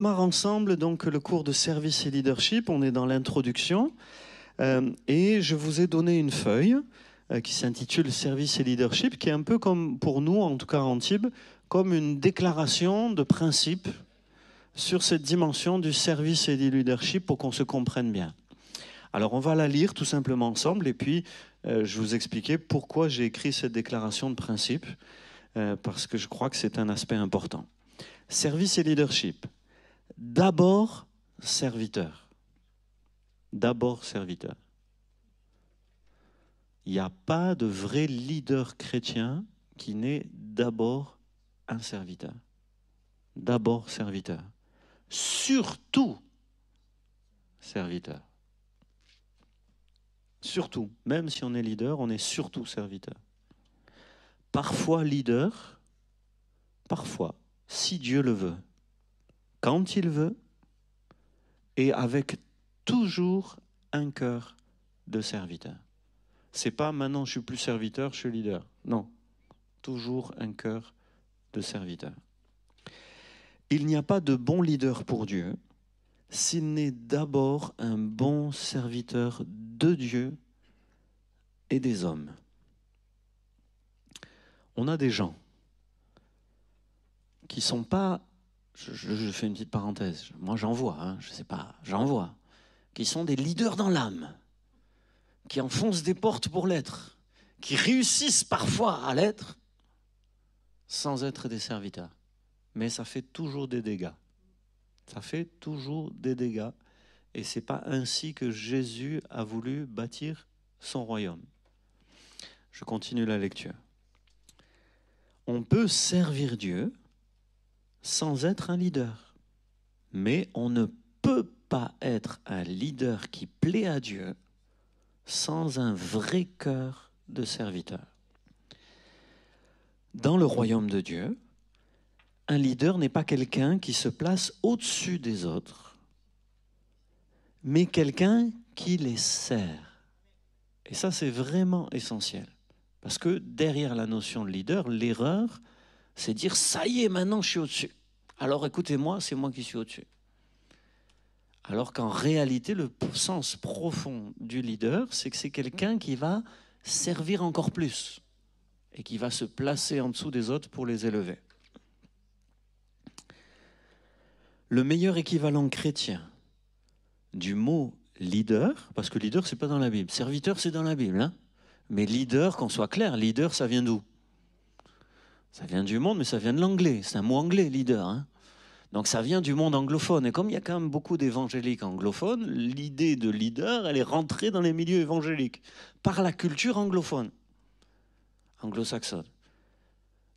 Démarre ensemble donc le cours de service et leadership. On est dans l'introduction et je vous ai donné une feuille qui s'intitule service et leadership, qui est un peu comme pour nous, en tout cas à Antibes, comme une déclaration de principe sur cette dimension du service et du leadership pour qu'on se comprenne bien. Alors on va la lire tout simplement ensemble et puis je vous expliquer pourquoi j'ai écrit cette déclaration de principe, parce que je crois que c'est un aspect important. Service et leadership. D'abord serviteur. D'abord serviteur. Il n'y a pas de vrai leader chrétien qui n'est d'abord un serviteur. D'abord serviteur. Surtout serviteur. Surtout. Même si on est leader, on est surtout serviteur. Parfois leader, parfois, si Dieu le veut, quand il veut, et avec toujours un cœur de serviteur. C'est pas maintenant je suis plus serviteur, je suis leader. Non, toujours un cœur de serviteur. Il n'y a pas de bon leader pour Dieu s'il n'est d'abord un bon serviteur de Dieu et des hommes. On a des gens qui sont pas, je fais une petite parenthèse, moi j'en vois, je sais pas, j'en vois, qui sont des leaders dans l'âme, qui enfoncent des portes pour l'être, qui réussissent parfois à l'être sans être des serviteurs. Mais ça fait toujours des dégâts. Ça fait toujours des dégâts. Et ce n'est pas ainsi que Jésus a voulu bâtir son royaume. Je continue la lecture. On peut servir Dieu sans être un leader. Mais on ne peut pas être un leader qui plaît à Dieu sans un vrai cœur de serviteur. Dans le royaume de Dieu, un leader n'est pas quelqu'un qui se place au-dessus des autres, mais quelqu'un qui les sert. Et ça, c'est vraiment essentiel. Parce que derrière la notion de leader, l'erreur, c'est dire « ça y est, maintenant je suis au-dessus. Alors écoutez-moi, c'est moi qui suis au-dessus. » Alors qu'en réalité, le sens profond du leader, c'est que c'est quelqu'un qui va servir encore plus et qui va se placer en dessous des autres pour les élever. Le meilleur équivalent chrétien du mot leader, parce que leader, c'est pas dans la Bible. Serviteur, c'est dans la Bible. Hein, mais leader, qu'on soit clair, leader, ça vient d'où? Ça vient du monde, mais ça vient de l'anglais. C'est un mot anglais, leader. Hein, donc ça vient du monde anglophone. Et comme il y a quand même beaucoup d'évangéliques anglophones, l'idée de leader, elle est rentrée dans les milieux évangéliques par la culture anglophone, anglo-saxonne.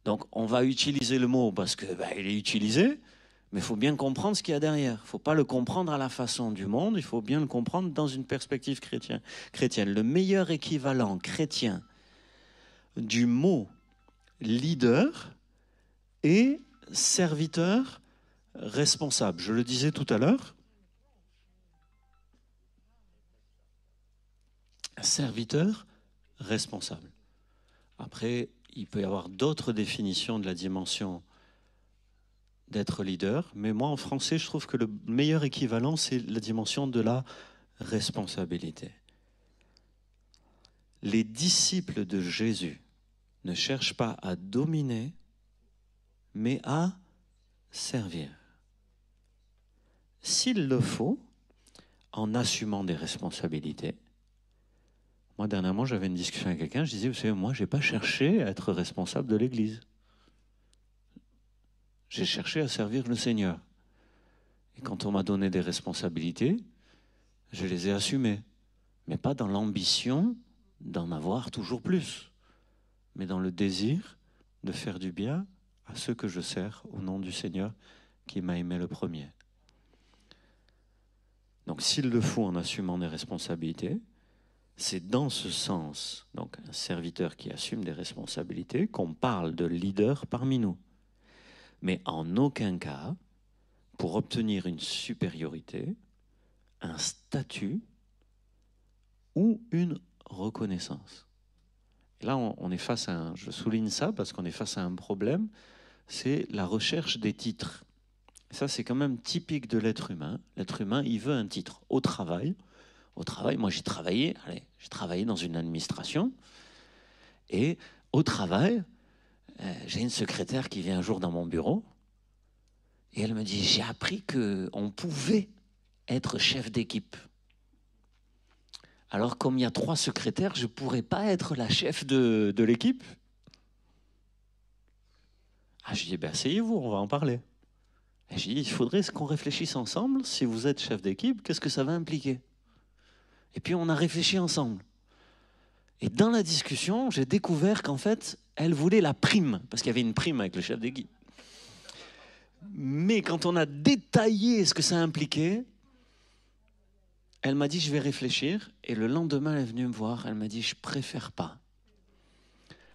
Donc on va utiliser le mot parce qu'il est utilisé, mais il faut bien comprendre ce qu'il y a derrière. Il ne faut pas le comprendre à la façon du monde, il faut bien le comprendre dans une perspective chrétienne. Le meilleur équivalent chrétien du mot leader est serviteur responsable. Je le disais tout à l'heure, serviteur responsable. Après, il peut y avoir d'autres définitions de la dimension d'être leader, mais moi en français je trouve que le meilleur équivalent c'est la dimension de la responsabilité. Les disciples de Jésus ne cherchent pas à dominer, mais à servir. S'il le faut, en assumant des responsabilités. Moi dernièrement j'avais une discussion avec quelqu'un, je disais, vous savez, moi je n'ai pas cherché à être responsable de l'Église. J'ai cherché à servir le Seigneur. Et quand on m'a donné des responsabilités, je les ai assumées. Mais pas dans l'ambition d'en avoir toujours plus, mais dans le désir de faire du bien à ceux que je sers au nom du Seigneur qui m'a aimé le premier. Donc s'il le faut en assumant des responsabilités, c'est dans ce sens, donc un serviteur qui assume des responsabilités, qu'on parle de leader parmi nous. Mais en aucun cas, pour obtenir une supériorité, un statut ou une reconnaissance. Et là, on est face je souligne ça parce qu'on est face à un problème, c'est la recherche des titres. Ça, c'est quand même typique de l'être humain. L'être humain, il veut un titre. Au travail, moi j'ai travaillé dans une administration, et au travail, j'ai une secrétaire qui vient un jour dans mon bureau, et elle me dit, j'ai appris qu'on pouvait être chef d'équipe. Alors, comme il y a 3 secrétaires, je ne pourrais pas être la chef de l'équipe. Ah, je dis, ben, asseyez-vous, on va en parler. Et j'ai dit, il faudrait qu'on réfléchisse ensemble. Si vous êtes chef d'équipe, qu'est-ce que ça va impliquer? Et puis, on a réfléchi ensemble. Et dans la discussion, j'ai découvert qu'en fait, elle voulait la prime, parce qu'il y avait une prime avec le chef d'équipe. Mais quand on a détaillé ce que ça impliquait, elle m'a dit, je vais réfléchir. Et le lendemain, elle est venue me voir. Elle m'a dit, je préfère pas.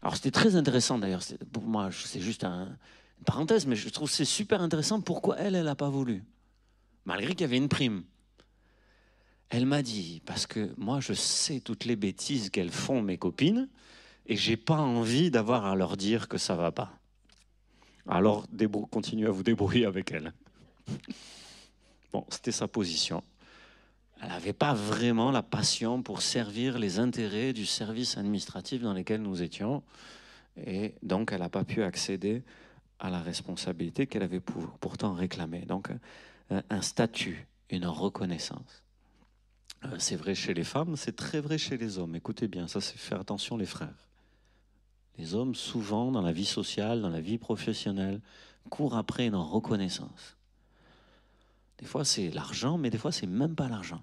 Alors, c'était très intéressant d'ailleurs. Pour moi, c'est juste une parenthèse, mais je trouve que c'est super intéressant. Pourquoi elle n'a pas voulu? Malgré qu'il y avait une prime. Elle m'a dit, parce que moi, je sais toutes les bêtises qu'elles font, mes copines, et j'ai pas envie d'avoir à leur dire que ça va pas. Alors, continuez à vous débrouiller avec elle. Bon, c'était sa position. Elle n'avait pas vraiment la passion pour servir les intérêts du service administratif dans lequel nous étions. Et donc, elle n'a pas pu accéder à la responsabilité qu'elle avait pourtant réclamée. Donc, un statut, une reconnaissance. C'est vrai chez les femmes, c'est très vrai chez les hommes. Écoutez bien, ça c'est faire attention les frères. Les hommes, souvent, dans la vie sociale, dans la vie professionnelle, courent après une reconnaissance. Des fois, c'est l'argent, mais des fois, c'est même pas l'argent.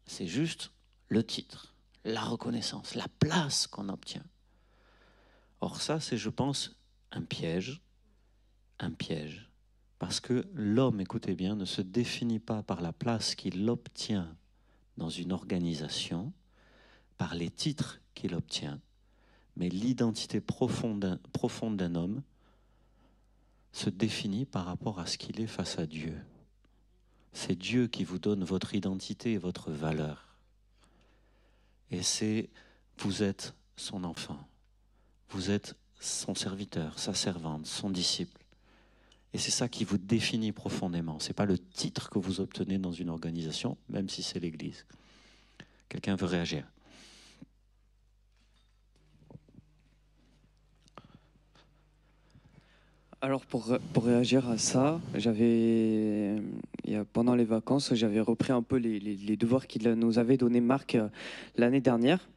C'est juste le titre, la reconnaissance, la place qu'on obtient. Or ça, c'est, je pense, un piège. Un piège. Parce que l'homme, écoutez bien, ne se définit pas par la place qu'il obtient dans une organisation, par les titres qu'il obtient, mais l'identité profonde d'un homme se définit par rapport à ce qu'il est face à Dieu. C'est Dieu qui vous donne votre identité et votre valeur. Et vous êtes son enfant. Vous êtes son serviteur, sa servante, son disciple. Et c'est ça qui vous définit profondément. Ce n'est pas le titre que vous obtenez dans une organisation, même si c'est l'Église. Quelqu'un veut réagir? Alors pour réagir à ça, pendant les vacances, j'avais repris un peu les devoirs qu'il nous avait donné Marc l'année dernière,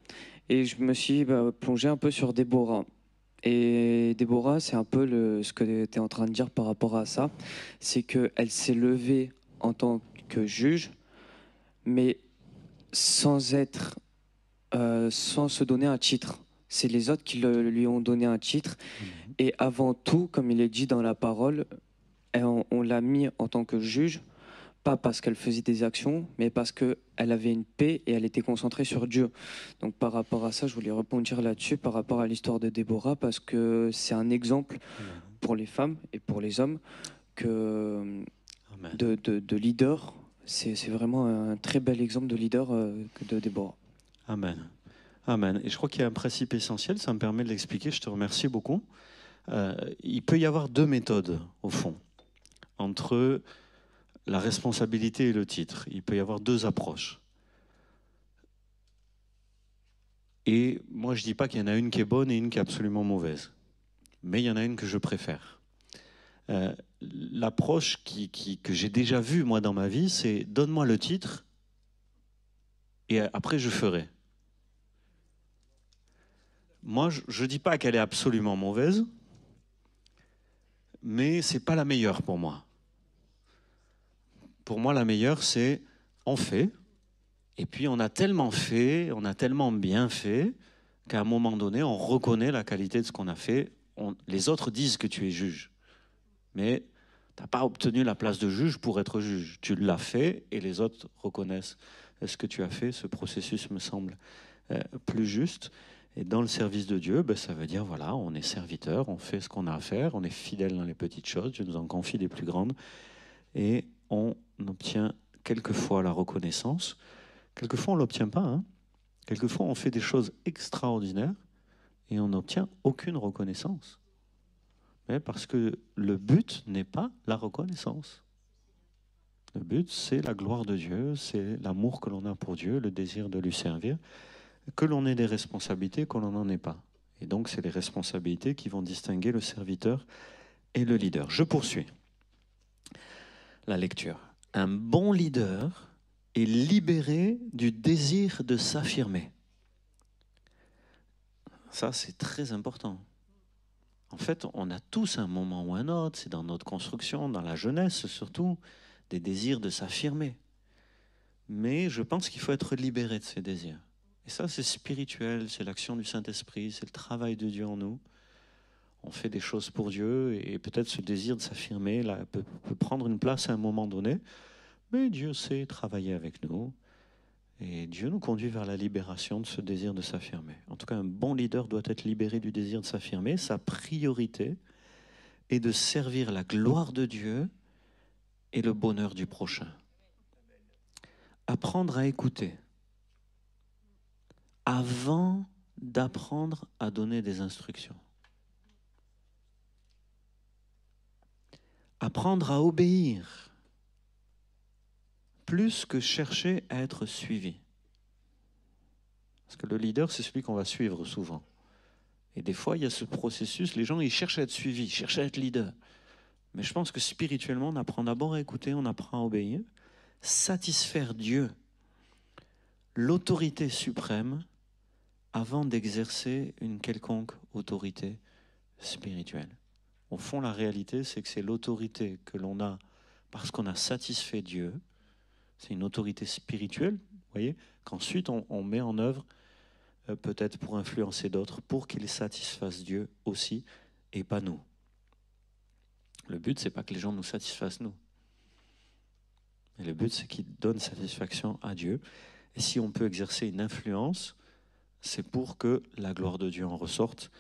et je me suis plongé un peu sur Déborah. Et Déborah, c'est un peu ce que tu es en train de dire par rapport à ça, c'est qu'elle s'est levée en tant que juge, mais sans sans se donner un titre. C'est les autres qui lui ont donné un titre. Et avant tout, comme il est dit dans la parole, on l'a mis en tant que juge, pas parce qu'elle faisait des actions, mais parce qu'elle avait une paix et elle était concentrée sur Dieu. Donc par rapport à ça, je voulais rebondir là-dessus, par rapport à l'histoire de Déborah, parce que c'est un exemple pour les femmes et pour les hommes de leader. C'est vraiment un très bel exemple de leader de Déborah. Amen. Amen. Et je crois qu'il y a un principe essentiel, ça me permet de l'expliquer, je te remercie beaucoup. Il peut y avoir 2 méthodes, au fond, entre la responsabilité et le titre. Il peut y avoir 2 approches. Et moi, je ne dis pas qu'il y en a une qui est bonne et une qui est absolument mauvaise. Mais il y en a une que je préfère. L'approche que j'ai déjà vue, moi, dans ma vie, c'est « donne-moi le titre et après, je ferai ». Moi, je ne dis pas qu'elle est absolument mauvaise, mais ce n'est pas la meilleure pour moi. Pour moi, la meilleure, c'est on fait, et puis on a tellement fait, on a tellement bien fait, qu'à un moment donné, on reconnaît la qualité de ce qu'on a fait. Les autres disent que tu es juge, mais tu n'as pas obtenu la place de juge pour être juge. Tu l'as fait, et les autres reconnaissent ce que tu as fait. Ce processus me semble plus juste. Et dans le service de Dieu, ça veut dire, voilà, on est serviteur, on fait ce qu'on a à faire, on est fidèle dans les petites choses, Dieu nous en confie les plus grandes, et on obtient quelquefois la reconnaissance, quelquefois on ne l'obtient pas, hein. Quelquefois on fait des choses extraordinaires, et on n'obtient aucune reconnaissance. Mais parce que le but n'est pas la reconnaissance. Le but, c'est la gloire de Dieu, c'est l'amour que l'on a pour Dieu, le désir de lui servir, que l'on ait des responsabilités, que l'on n'en ait pas. Et donc, c'est les responsabilités qui vont distinguer le serviteur et le leader. Je poursuis la lecture. Un bon leader est libéré du désir de s'affirmer. Ça, c'est très important. En fait, on a tous un moment ou un autre, c'est dans notre construction, dans la jeunesse surtout, des désirs de s'affirmer. Mais je pense qu'il faut être libéré de ces désirs. Et ça, c'est spirituel, c'est l'action du Saint-Esprit, c'est le travail de Dieu en nous. On fait des choses pour Dieu et peut-être ce désir de s'affirmer là, peut prendre une place à un moment donné. Mais Dieu sait travailler avec nous. Et Dieu nous conduit vers la libération de ce désir de s'affirmer. En tout cas, un bon leader doit être libéré du désir de s'affirmer. Sa priorité est de servir la gloire de Dieu et le bonheur du prochain. Apprendre à écouter avant d'apprendre à donner des instructions. Apprendre à obéir plus que chercher à être suivi. Parce que le leader, c'est celui qu'on va suivre souvent. Et des fois, il y a ce processus, les gens, ils cherchent à être suivis, ils cherchent à être leader. Mais je pense que spirituellement, on apprend d'abord à écouter, on apprend à obéir, satisfaire Dieu, l'autorité suprême, avant d'exercer une quelconque autorité spirituelle. Au fond, la réalité, c'est que c'est l'autorité que l'on a parce qu'on a satisfait Dieu. C'est une autorité spirituelle, vous voyez, qu'ensuite on met en œuvre peut-être pour influencer d'autres, pour qu'ils satisfassent Dieu aussi, et pas nous. Le but, c'est pas que les gens nous satisfassent nous. Mais le but, c'est qu'ils donnent satisfaction à Dieu. Et si on peut exercer une influence, c'est pour que la gloire de Dieu en ressorte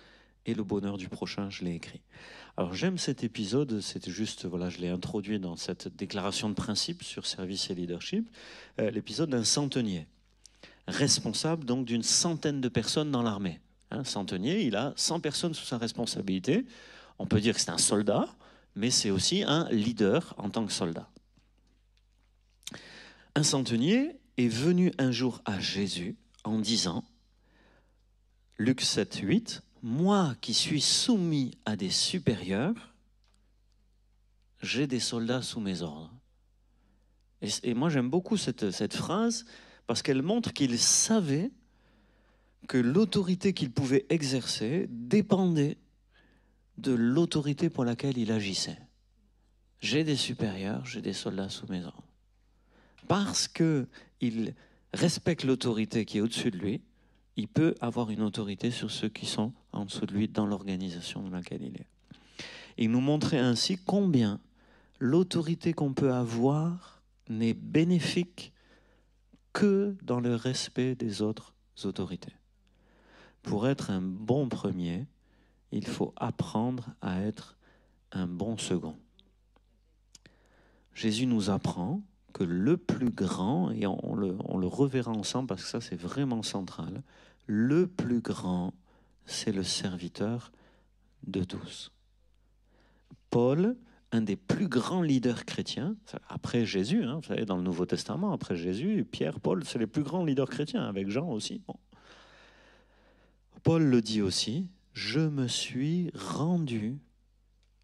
et le bonheur du prochain, je l'ai écrit. Alors j'aime cet épisode, c'était juste, voilà, je l'ai introduit dans cette déclaration de principe sur service et leadership, l'épisode d'un centenier, responsable donc d'une centaine de personnes dans l'armée. Un centenier, il a 100 personnes sous sa responsabilité. On peut dire que c'est un soldat, mais c'est aussi un leader en tant que soldat. Un centenier est venu un jour à Jésus en disant, Luc 7, 8, « Moi qui suis soumis à des supérieurs, j'ai des soldats sous mes ordres. » Et moi j'aime beaucoup cette phrase parce qu'elle montre qu'il savait que l'autorité qu'il pouvait exercer dépendait de l'autorité pour laquelle il agissait. J'ai des supérieurs, j'ai des soldats sous mes ordres. Parce qu'il respecte l'autorité qui est au-dessus de lui, il peut avoir une autorité sur ceux qui sont en dessous de lui dans l'organisation dans laquelle il est. Il nous montrait ainsi combien l'autorité qu'on peut avoir n'est bénéfique que dans le respect des autres autorités. Pour être un bon premier, il faut apprendre à être un bon second. Jésus nous apprend que le plus grand, et on le reverra ensemble parce que ça c'est vraiment central, le plus grand, c'est le serviteur de tous. Paul, un des plus grands leaders chrétiens, après Jésus, vous savez, dans le Nouveau Testament, après Jésus, Pierre, Paul, c'est les plus grands leaders chrétiens, avec Jean aussi. Bon. Paul le dit aussi, je me suis rendu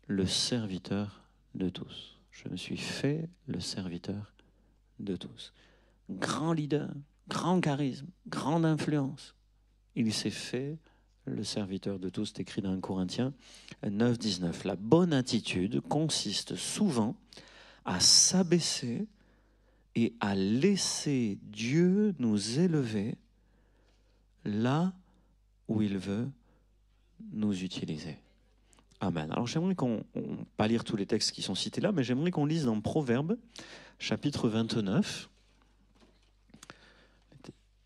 le serviteur de tous. Je me suis fait le serviteur de tous. Grand leader, grand charisme, grande influence. Il s'est fait le serviteur de tous, c'est écrit dans 1 Corinthiens 9, 19. La bonne attitude consiste souvent à s'abaisser et à laisser Dieu nous élever là où il veut nous utiliser. Amen. Alors j'aimerais pas lire tous les textes qui sont cités là, mais j'aimerais qu'on lise dans Proverbes, chapitre 29,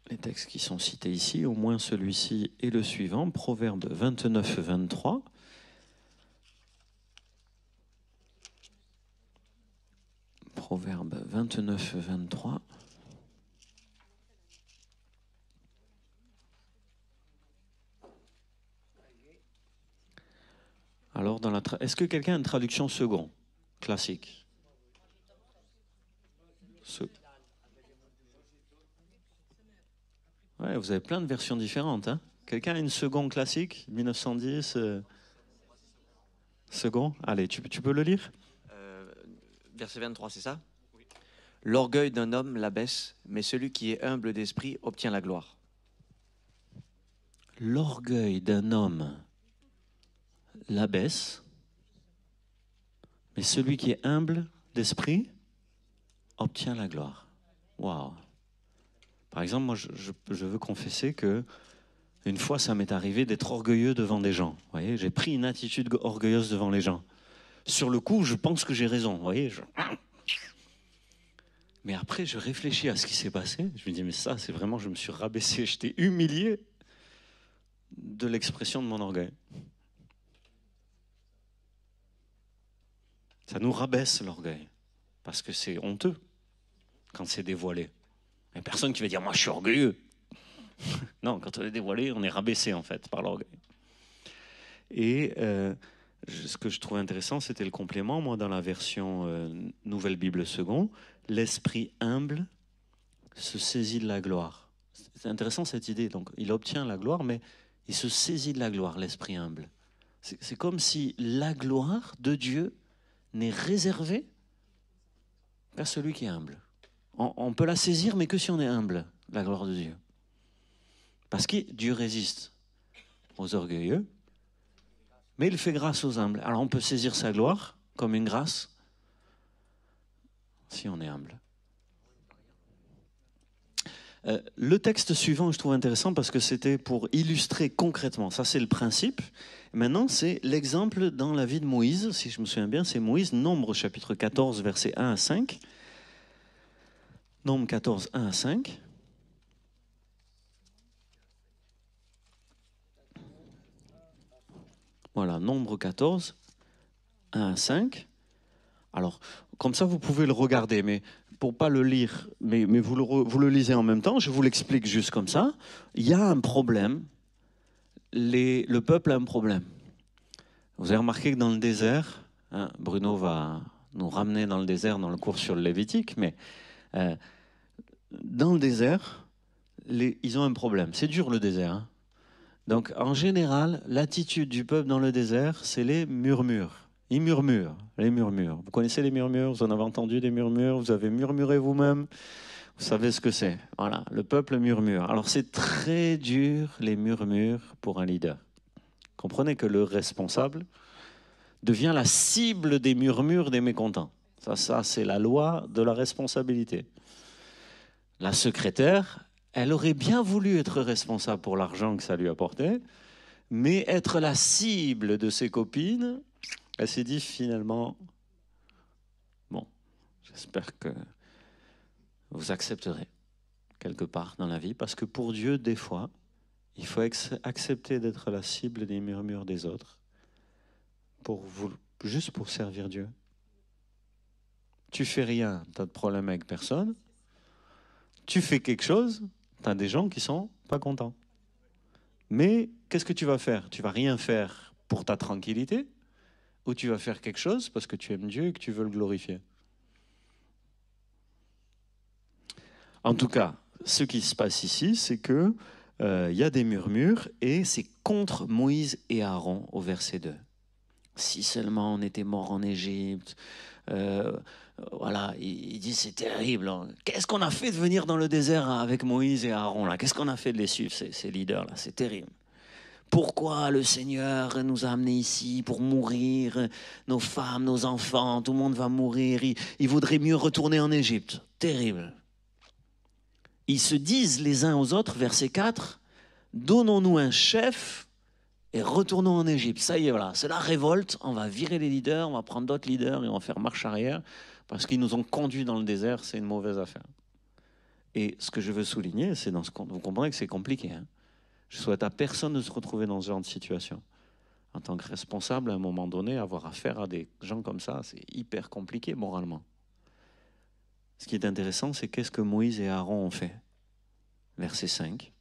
les textes qui sont cités ici, au moins celui-ci et le suivant, Proverbes 29, 23. Proverbes 29, 23. Alors Est-ce que quelqu'un a une traduction second, classique? Ouais, vous avez plein de versions différentes. Hein. Quelqu'un a une seconde classique, 1910 second? Allez, tu peux le lire? Verset 23, c'est ça? Oui. L'orgueil d'un homme l'abaisse, mais celui qui est humble d'esprit obtient la gloire. L'orgueil d'un homme l'abaisse, mais celui qui est humble d'esprit obtient la gloire. Waouh! Par exemple, moi, je veux confesser que une fois, ça m'est arrivé d'être orgueilleux devant des gens. Vous voyez, j'ai pris une attitude orgueilleuse devant les gens. Sur le coup, je pense que j'ai raison. Vous voyez, mais après, je réfléchis à ce qui s'est passé. Je me dis, mais ça, c'est vraiment, je me suis rabaissé, j'étais humilié de l'expression de mon orgueil. Ça nous rabaisse l'orgueil, parce que c'est honteux quand c'est dévoilé. Il n'y a personne qui va dire, moi je suis orgueilleux. Non, quand on est dévoilé, on est rabaissé en fait par l'orgueil. Et ce que je trouvais intéressant, c'était le complément, moi dans la version Nouvelle Bible Second, l'esprit humble se saisit de la gloire. C'est intéressant cette idée, donc il obtient la gloire, mais il se saisit de la gloire, l'esprit humble. C'est comme si la gloire de Dieu n'est réservée qu'à celui qui est humble. On peut la saisir, mais que si on est humble, la gloire de Dieu. Parce que Dieu résiste aux orgueilleux, mais il fait grâce aux humbles. Alors on peut saisir sa gloire comme une grâce si on est humble. Le texte suivant, je trouve intéressant parce que c'était pour illustrer concrètement. Ça, c'est le principe. Maintenant, c'est l'exemple dans la vie de Moïse. Si je me souviens bien, c'est Moïse, Nombre chapitre 14, versets 1 à 5. Nombre 14, 1 à 5. Voilà, Nombre 14, 1 à 5. Alors, comme ça, vous pouvez le regarder, mais pour pas le lire, mais vous le lisez en même temps, je vous l'explique juste comme ça. Il y a un problème. Le peuple a un problème. Vous avez remarqué que dans le désert, hein, Bruno va nous ramener dans le désert dans le cours sur le Lévitique, mais dans le désert, ils ont un problème. C'est dur le désert. Hein. Donc en général, l'attitude du peuple dans le désert, c'est les murmures. Ils murmurent, les murmures. Vous connaissez les murmures? Vous en avez entendu des murmures? Vous avez murmuré vous-même? Vous savez ce que c'est. Voilà, le peuple murmure. Alors c'est très dur, les murmures, pour un leader. Comprenez que le responsable devient la cible des murmures des mécontents. Ça c'est la loi de la responsabilité. La secrétaire, elle aurait bien voulu être responsable pour l'argent que ça lui apportait, mais être la cible de ses copines, elle s'est dit finalement, bon, j'espère que vous accepterez quelque part dans la vie, parce que pour Dieu, des fois, il faut accepter d'être la cible des murmures des autres, juste pour servir Dieu. Tu fais rien, tu as de problème avec personne. Tu fais quelque chose, tu as des gens qui sont pas contents. Mais qu'est-ce que tu vas faire? Tu vas rien faire pour ta tranquillité, ou tu vas faire quelque chose parce que tu aimes Dieu et que tu veux le glorifier? En tout cas, ce qui se passe ici, c'est que y a des murmures et c'est contre Moïse et Aaron au verset 2. Si seulement on était mort en Égypte, voilà, il dit c'est terrible. Hein. Qu'est-ce qu'on a fait de venir dans le désert avec Moïse et Aaron là? Qu'est-ce qu'on a fait de les suivre, ces leaders là? C'est terrible. Pourquoi le Seigneur nous a amenés ici pour mourir? Nos femmes, nos enfants, tout le monde va mourir. Il vaudrait mieux retourner en Égypte. Terrible. Ils se disent les uns aux autres, verset 4, donnons-nous un chef et retournons en Égypte. Ça y est, voilà, c'est la révolte. On va virer les leaders, on va prendre d'autres leaders et on va faire marche arrière parce qu'ils nous ont conduits dans le désert. C'est une mauvaise affaire. Et ce que je veux souligner, c'est vous comprenez que c'est compliqué. Hein. Je souhaite à personne de se retrouver dans ce genre de situation. En tant que responsable, à un moment donné, avoir affaire à des gens comme ça, c'est hyper compliqué moralement. Ce qui est intéressant, c'est qu'est-ce que Moïse et Aaron ont fait. Verset 5.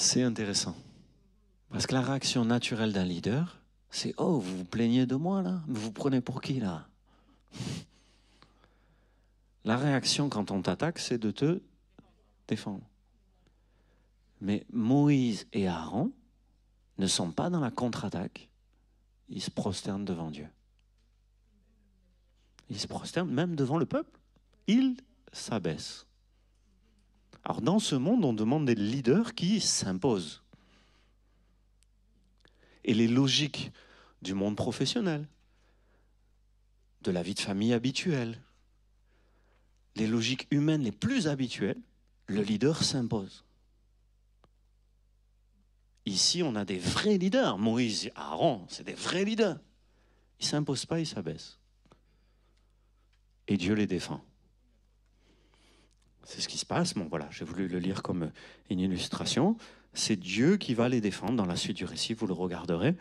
C'est intéressant. Parce que la réaction naturelle d'un leader, c'est « Oh, vous vous plaignez de moi, là? Vous vous prenez pour qui, là ?» La réaction, quand on t'attaque, c'est de te défendre. Mais Moïse et Aaron ne sont pas dans la contre-attaque. Ils se prosternent devant Dieu. Ils se prosternent même devant le peuple. Ils s'abaissent. Alors, dans ce monde, on demande des leaders qui s'imposent. Et les logiques du monde professionnel, de la vie de famille habituelle, les logiques humaines les plus habituelles, le leader s'impose. Ici, on a des vrais leaders. Moïse, Aaron, c'est des vrais leaders. Ils ne s'imposent pas, ils s'abaissent. Et Dieu les défend. C'est ce qui se passe. Bon, voilà, j'ai voulu le lire comme une illustration. C'est Dieu qui va les défendre dans la suite du récit, vous le regarderez.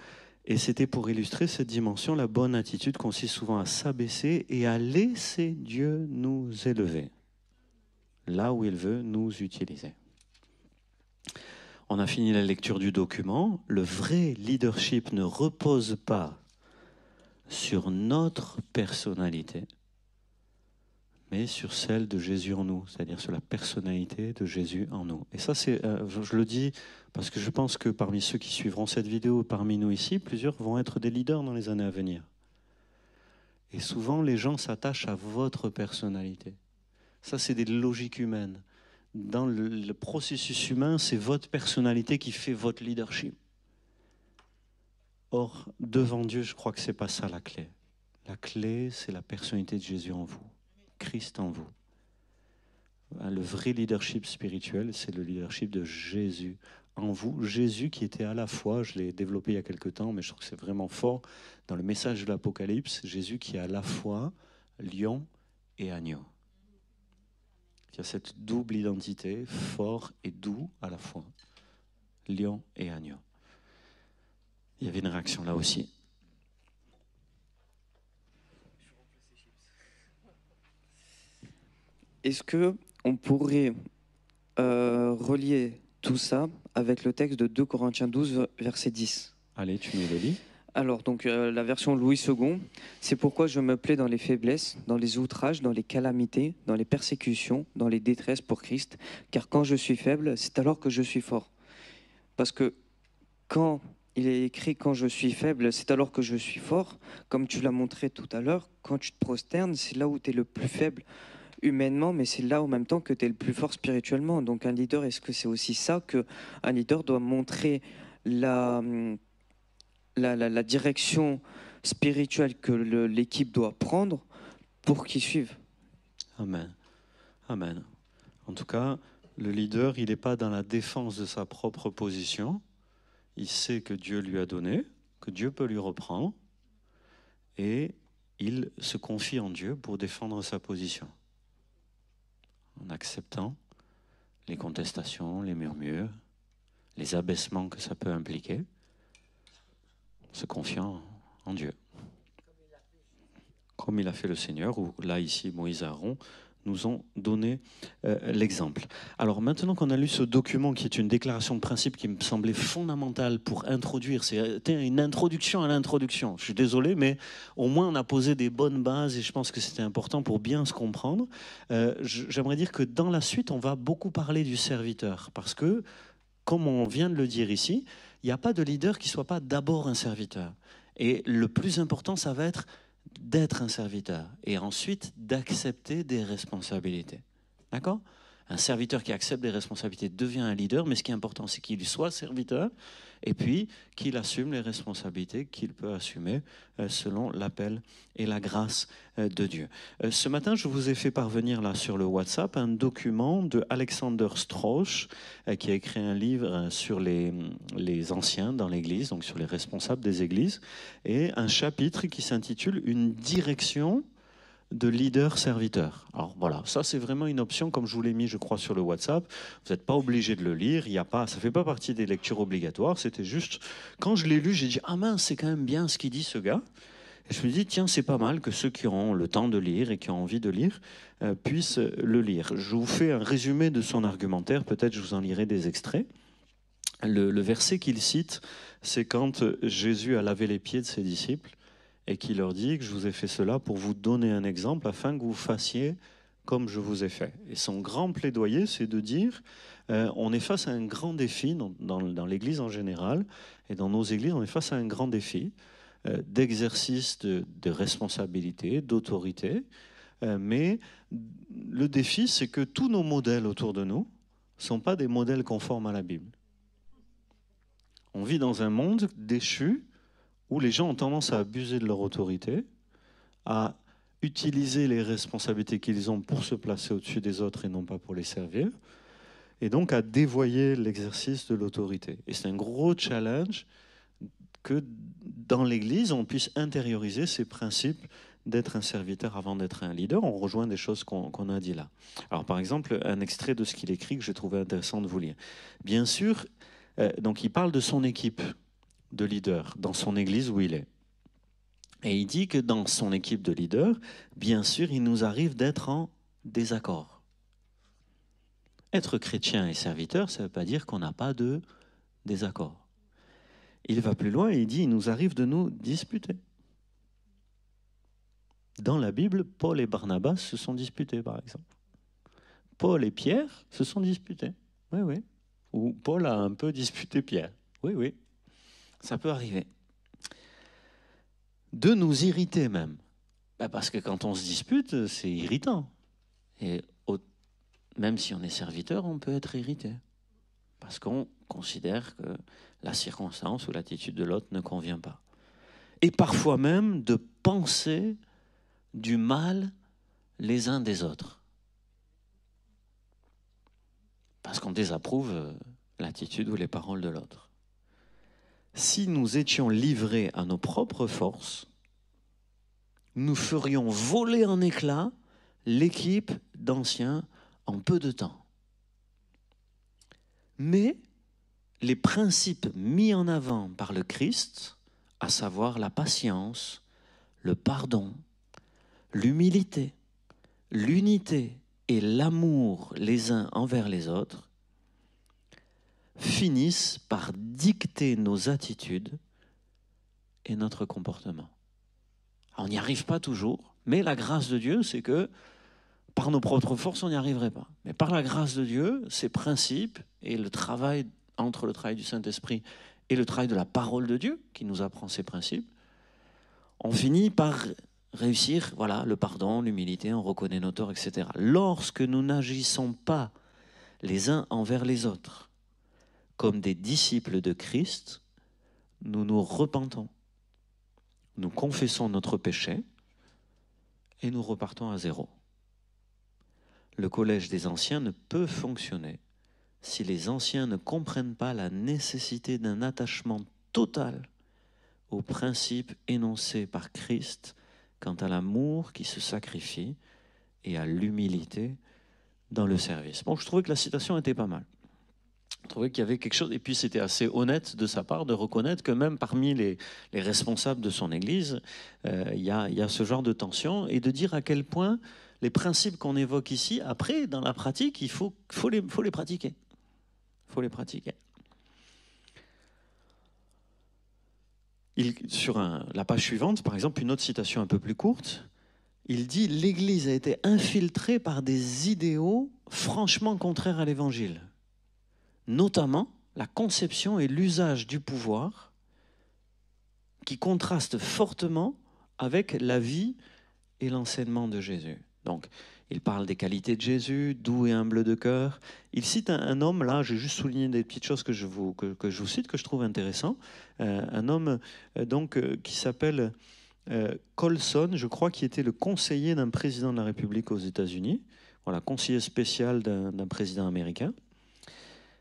Et c'était pour illustrer cette dimension. La bonne attitude consiste souvent à s'abaisser et à laisser Dieu nous élever, là où il veut nous utiliser. On a fini la lecture du document. Le vrai leadership ne repose pas sur notre personnalité, mais sur celle de Jésus en nous, c'est-à-dire sur la personnalité de Jésus en nous. Et ça, je le dis parce que je pense que parmi ceux qui suivront cette vidéo, parmi nous ici, plusieurs vont être des leaders dans les années à venir. Et souvent, les gens s'attachent à votre personnalité. Ça, c'est des logiques humaines. Dans le processus humain, c'est votre personnalité qui fait votre leadership. Or, devant Dieu, je crois que ce n'est pas ça la clé. La clé, c'est la personnalité de Jésus en vous. Christ en vous. Le vrai leadership spirituel, c'est le leadership de Jésus en vous. Jésus qui était à la fois, je l'ai développé il y a quelque temps, mais je trouve que c'est vraiment fort, dans le message de l'Apocalypse, Jésus qui est à la fois lion et agneau. Il y a cette double identité, fort et doux à la fois, lion et agneau. Il y avait une réaction là aussi. Est-ce qu'on pourrait relier tout ça avec le texte de 2 Corinthiens 12, verset 10? Allez, tu nous le lis. Alors, donc, la version Louis II, c'est pourquoi je me plais dans les faiblesses, dans les outrages, dans les calamités, dans les persécutions, dans les détresses pour Christ, car quand je suis faible, c'est alors que je suis fort. Parce que quand il est écrit « quand je suis faible, c'est alors que je suis fort », comme tu l'as montré tout à l'heure, quand tu te prosternes, c'est là où tu es le plus faible humainement, mais c'est là en même temps que tu es le plus fort spirituellement. Donc un leader, est-ce que c'est aussi ça qu'un leader doit montrer la direction spirituelle que l'équipe doit prendre pour qu'ils suivent? Amen. Amen. En tout cas, le leader, il n'est pas dans la défense de sa propre position. Il sait que Dieu lui a donné, que Dieu peut lui reprendre, et il se confie en Dieu pour défendre sa position. En acceptant les contestations, les murmures, les abaissements que ça peut impliquer, se confiant en Dieu. Comme il a fait le Seigneur, ou là ici Moïse et Aaron nous ont donné l'exemple. Alors maintenant qu'on a lu ce document qui est une déclaration de principe qui me semblait fondamentale pour introduire, c'était une introduction à l'introduction, je suis désolé, mais au moins on a posé des bonnes bases et je pense que c'était important pour bien se comprendre. J'aimerais dire que dans la suite, on va beaucoup parler du serviteur, parce que, comme on vient de le dire ici, il n'y a pas de leader qui ne soit pas d'abord un serviteur. Et le plus important, ça va être d'être un serviteur et ensuite d'accepter des responsabilités. D'accord ? Un serviteur qui accepte des responsabilités devient un leader, mais ce qui est important, c'est qu'il soit serviteur et puis qu'il assume les responsabilités qu'il peut assumer selon l'appel et la grâce de Dieu. Ce matin, je vous ai fait parvenir là sur le WhatsApp un document de Alexander Strauch qui a écrit un livre sur les anciens dans l'Église, donc sur les responsables des églises, et un chapitre qui s'intitule « Une direction de leader-serviteur ». Alors voilà, ça c'est vraiment une option, comme je vous l'ai mis, je crois, sur le WhatsApp. Vous n'êtes pas obligé de le lire, ça ne fait pas partie des lectures obligatoires, c'était juste, quand je l'ai lu, j'ai dit « Ah mince, c'est quand même bien ce qu'il dit ce gars ». Et je me dis, tiens, c'est pas mal que ceux qui ont le temps de lire et qui ont envie de lire puissent le lire. Je vous fais un résumé de son argumentaire, peut-être je vous en lirai des extraits. Le verset qu'il cite, c'est quand Jésus a lavé les pieds de ses disciples et qu'il leur dit que je vous ai fait cela pour vous donner un exemple afin que vous fassiez comme je vous ai fait. Et son grand plaidoyer, c'est de dire, on est face à un grand défi dans l'Église en général, et dans nos églises, on est face à un grand défi d'exercice de responsabilité, d'autorité, mais le défi, c'est que tous nos modèles autour de nous ne sont pas des modèles conformes à la Bible. On vit dans un monde déchu où les gens ont tendance à abuser de leur autorité, à utiliser les responsabilités qu'ils ont pour se placer au-dessus des autres et non pas pour les servir, et donc à dévoyer l'exercice de l'autorité. Et c'est un gros challenge que dans l'Église, on puisse intérioriser ces principes d'être un serviteur avant d'être un leader. On rejoint des choses qu'on a dit là. Alors par exemple, un extrait de ce qu'il écrit que j'ai trouvé intéressant de vous lire. Bien sûr, donc il parle de son équipe de leaders dans son église où il est. Et il dit que dans son équipe de leaders, bien sûr, il nous arrive d'être en désaccord. Être chrétien et serviteur, ça ne veut pas dire qu'on n'a pas de désaccord. Il va plus loin et il dit, il nous arrive de nous disputer. Dans la Bible, Paul et Barnabas se sont disputés, par exemple. Paul et Pierre se sont disputés. Oui, oui. Ou Paul a un peu disputé Pierre. Oui, oui. Ça peut arriver. De nous irriter même. Parce que quand on se dispute, c'est irritant. Et même si on est serviteur, on peut être irrité. Parce qu'on considère que la circonstance ou l'attitude de l'autre ne convient pas. Et parfois même de penser du mal les uns des autres. Parce qu'on désapprouve l'attitude ou les paroles de l'autre. Si nous étions livrés à nos propres forces, nous ferions voler en éclats l'équipe d'anciens en peu de temps. Mais les principes mis en avant par le Christ, à savoir la patience, le pardon, l'humilité, l'unité et l'amour les uns envers les autres, finissent par dicter nos attitudes et notre comportement. Alors, on n'y arrive pas toujours, mais la grâce de Dieu, c'est que par nos propres forces, on n'y arriverait pas. Mais par la grâce de Dieu, ces principes et le travail entre le travail du Saint-Esprit et le travail de la parole de Dieu, qui nous apprend ces principes, on finit par réussir, voilà, le pardon, l'humilité, on reconnaît nos torts, etc. Lorsque nous n'agissons pas les uns envers les autres comme des disciples de Christ, nous nous repentons. Nous confessons notre péché et nous repartons à zéro. Le collège des anciens ne peut fonctionner si les anciens ne comprennent pas la nécessité d'un attachement total aux principes énoncés par Christ quant à l'amour qui se sacrifie et à l'humilité dans le service. Bon, je trouvais que la citation était pas mal. Je trouvais qu'il y avait quelque chose, et puis c'était assez honnête de sa part de reconnaître que même parmi les responsables de son Église, il y a ce genre de tension, et de dire à quel point les principes qu'on évoque ici, après, dans la pratique, il faut les pratiquer. Il faut les pratiquer. Sur la page suivante, par exemple, une autre citation un peu plus courte, il dit « L'Église a été infiltrée par des idéaux franchement contraires à l'Évangile. Notamment la conception et l'usage du pouvoir qui contrastent fortement avec la vie et l'enseignement de Jésus. » Donc, il parle des qualités de Jésus, doux et humble de cœur. Il cite un homme, là, j'ai juste souligné des petites choses que je vous cite, que je trouve intéressant. Un homme qui s'appelle Colson, je crois, qui était le conseiller d'un président de la République aux États-Unis. Voilà, conseiller spécial d'un président américain.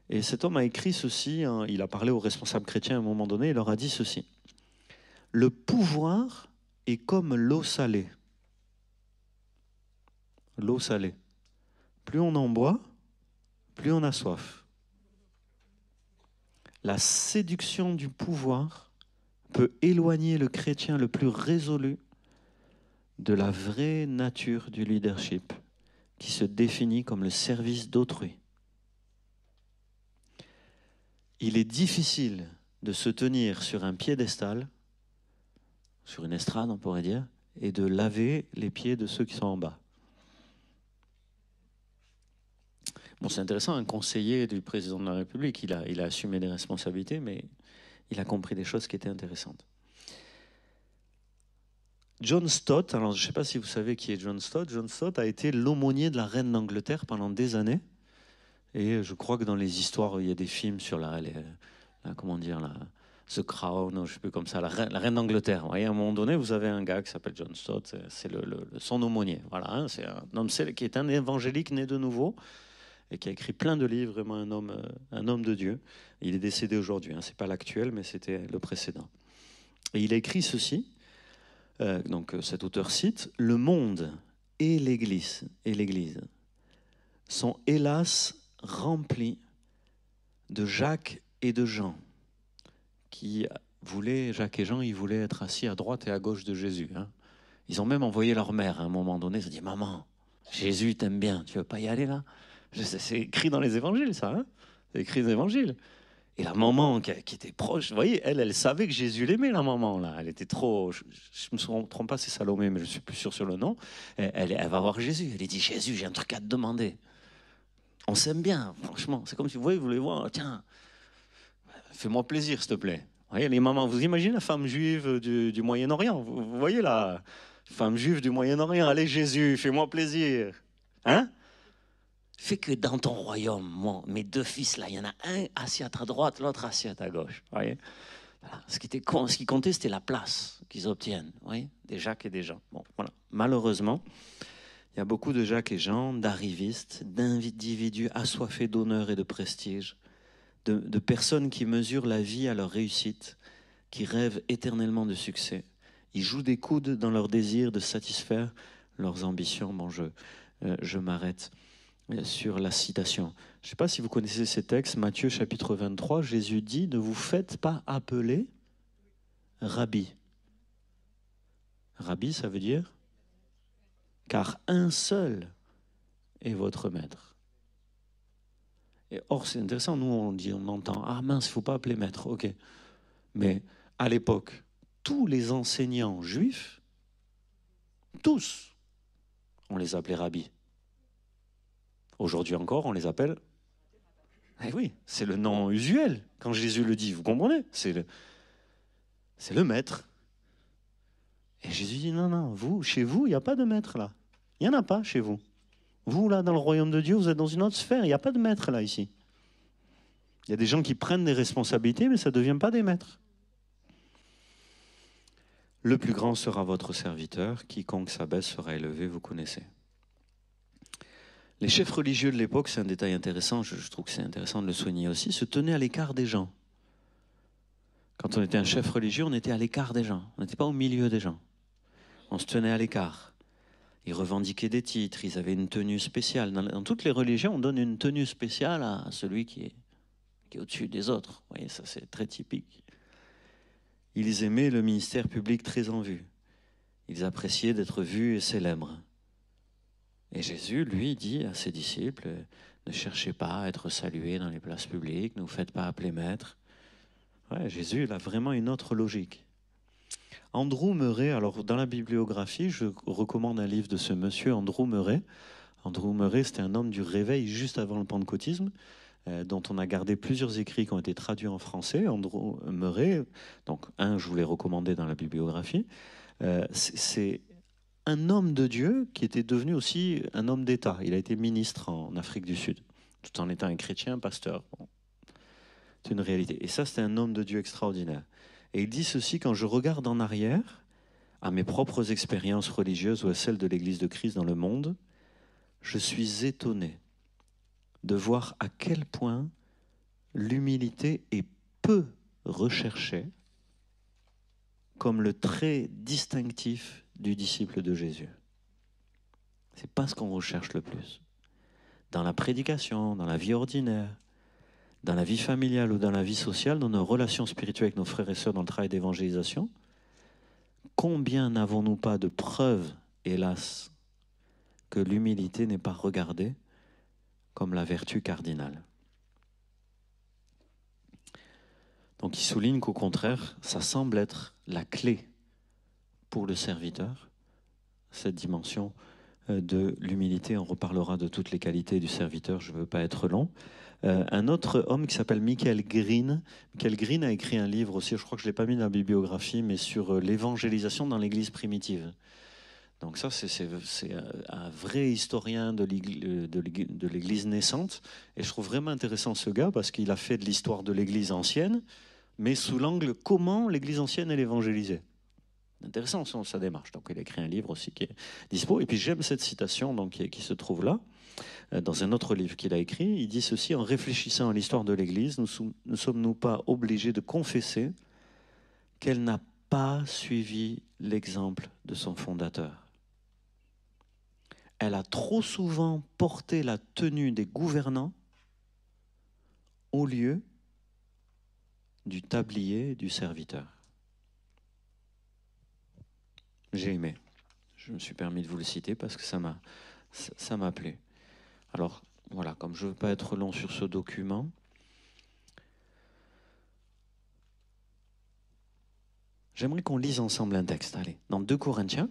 Et cet homme a écrit ceci, hein, il a parlé aux responsables chrétiens à un moment donné, il leur a dit ceci. « Le pouvoir est comme l'eau salée. » L'eau salée. Plus on en boit, plus on a soif. La séduction du pouvoir peut éloigner le chrétien le plus résolu de la vraie nature du leadership, qui se définit comme le service d'autrui. il est difficile de se tenir sur un piédestal, sur une estrade on pourrait dire, et de laver les pieds de ceux qui sont en bas. Bon, c'est intéressant, un conseiller du président de la République, il a assumé des responsabilités, mais il a compris des choses qui étaient intéressantes. John Stott, alors je ne sais pas si vous savez qui est John Stott. John Stott a été l'aumônier de la reine d'Angleterre pendant des années. Et je crois que dans les histoires, il y a des films sur comment dire, The Crown, je ne sais plus comme ça, la reine d'Angleterre. Vous voyez, à un moment donné, vous avez un gars qui s'appelle John Stott, c'est son aumônier. Voilà, hein, c'est un homme qui est un évangélique né de nouveau et qui a écrit plein de livres, vraiment un homme de Dieu. Il est décédé aujourd'hui, hein, ce n'est pas l'actuel, mais c'était le précédent. Et il a écrit ceci. Donc cet auteur cite: le monde et l'Église sont hélas remplis de Jacques et de Jean Jacques et Jean, ils voulaient être assis à droite et à gauche de Jésus. Hein. Ils ont même envoyé leur mère à un moment donné. Ils ont dit: maman, Jésus t'aime bien, tu veux pas y aller là? C'est écrit dans les évangiles, ça. Hein, c'est écrit dans les évangiles. Et la maman qui était proche, vous voyez, elle savait que Jésus l'aimait, la maman, là. Elle était trop... Je me trompe pas, c'est Salomé, mais je suis plus sûr sur le nom. Elle va voir Jésus. Elle lui dit: Jésus, j'ai un truc à te demander. On s'aime bien, franchement. C'est comme si vous voulez voir, tiens, fais-moi plaisir, s'il te plaît. Vous voyez, les mamans, vous imaginez la femme juive du Moyen-Orient? Vous voyez la femme juive du Moyen-Orient? Allez, Jésus, fais-moi plaisir. Hein? Fais que dans ton royaume, moi, mes deux fils, là, il y en a un assis à ta droite, l'autre assis à ta gauche. Voyez, voilà. Ce qui comptait, c'était la place qu'ils obtiennent. Voyez, des Jacques et des Jean. Bon, voilà. Malheureusement, il y a beaucoup de Jacques et Jean, d'arrivistes, d'individus assoiffés d'honneur et de prestige, de personnes qui mesurent la vie à leur réussite, qui rêvent éternellement de succès. Ils jouent des coudes dans leur désir de satisfaire leurs ambitions. Bon, je m'arrête sur la citation. Je ne sais pas si vous connaissez ces textes. Matthieu chapitre 23, Jésus dit: ne vous faites pas appeler Rabbi. Rabbi, ça veut dire car un seul est votre maître. Et or, c'est intéressant, nous on entend: ah mince, il ne faut pas appeler maître, ok. Mais à l'époque, tous les enseignants juifs, tous, on les appelait Rabbi. Aujourd'hui encore, on les appelle... Eh oui, c'est le nom usuel. Quand Jésus le dit, vous comprenez? C'est le maître. Et Jésus dit: non, chez vous, il n'y a pas de maître là. Il n'y en a pas chez vous. Vous, là, dans le royaume de Dieu, vous êtes dans une autre sphère. Il n'y a pas de maître là, ici. Il y a des gens qui prennent des responsabilités, mais ça ne devient pas des maîtres. Le plus grand sera votre serviteur. Quiconque s'abaisse sera élevé, vous connaissez. Les chefs religieux de l'époque, c'est un détail intéressant, je trouve que c'est intéressant de le souligner aussi, se tenaient à l'écart des gens. Quand on était un chef religieux, on était à l'écart des gens. On n'était pas au milieu des gens. On se tenait à l'écart. Ils revendiquaient des titres, ils avaient une tenue spéciale. Dans toutes les religions, on donne une tenue spéciale à celui qui est au-dessus des autres. Vous voyez, ça c'est très typique. Ils aimaient le ministère public très en vue. Ils appréciaient d'être vus et célèbres. Et Jésus, lui, dit à ses disciples: ne cherchez pas à être salués dans les places publiques, ne vous faites pas appeler maître. Ouais, Jésus, il a vraiment une autre logique. Andrew Murray, alors dans la bibliographie, je recommande un livre de ce monsieur, Andrew Murray. Andrew Murray, c'était un homme du réveil juste avant le pentecôtisme, dont on a gardé plusieurs écrits qui ont été traduits en français. Andrew Murray, donc je vous l'ai recommandé dans la bibliographie, c'est un homme de Dieu qui était devenu aussi un homme d'État. Il a été ministre en Afrique du Sud, tout en étant un chrétien, pasteur. Bon. C'est une réalité. Et ça, c'était un homme de Dieu extraordinaire. Et il dit ceci: quand je regarde en arrière, à mes propres expériences religieuses ou à celles de l'Église de Christ dans le monde, je suis étonné de voir à quel point l'humilité est peu recherchée comme le trait distinctif du disciple de Jésus. Ce n'est pas ce qu'on recherche le plus. Dans la prédication, dans la vie ordinaire, dans la vie familiale ou dans la vie sociale, dans nos relations spirituelles avec nos frères et sœurs dans le travail d'évangélisation, combien n'avons-nous pas de preuves, hélas, que l'humilité n'est pas regardée comme la vertu cardinale? Donc il souligne qu'au contraire, ça semble être la clé pour le serviteur, cette dimension de l'humilité. On reparlera de toutes les qualités du serviteur, je ne veux pas être long. Un autre homme qui s'appelle Michael Green. Michael Green a écrit un livre aussi, je crois que je ne l'ai pas mis dans la bibliographie, mais sur l'évangélisation dans l'Église primitive. Donc ça, c'est un vrai historien de l'Église naissante. Et je trouve vraiment intéressant ce gars parce qu'il a fait de l'histoire de l'Église ancienne, mais sous l'angle comment l'Église ancienne elle évangélisait. Intéressant sa démarche. Donc il a écrit un livre aussi qui est dispo. Et puis j'aime cette citation donc, qui se trouve là, dans un autre livre qu'il a écrit. Il dit ceci: en réfléchissant à l'histoire de l'Église, ne sommes-nous pas obligés de confesser qu'elle n'a pas suivi l'exemple de son fondateur? Elle a trop souvent porté la tenue des gouvernants au lieu du tablier du serviteur. J'ai aimé. Je me suis permis de vous le citer parce que ça m'a plu. Alors, voilà, comme je ne veux pas être long sur ce document, j'aimerais qu'on lise ensemble un texte. Allez, dans 2 Corinthiens.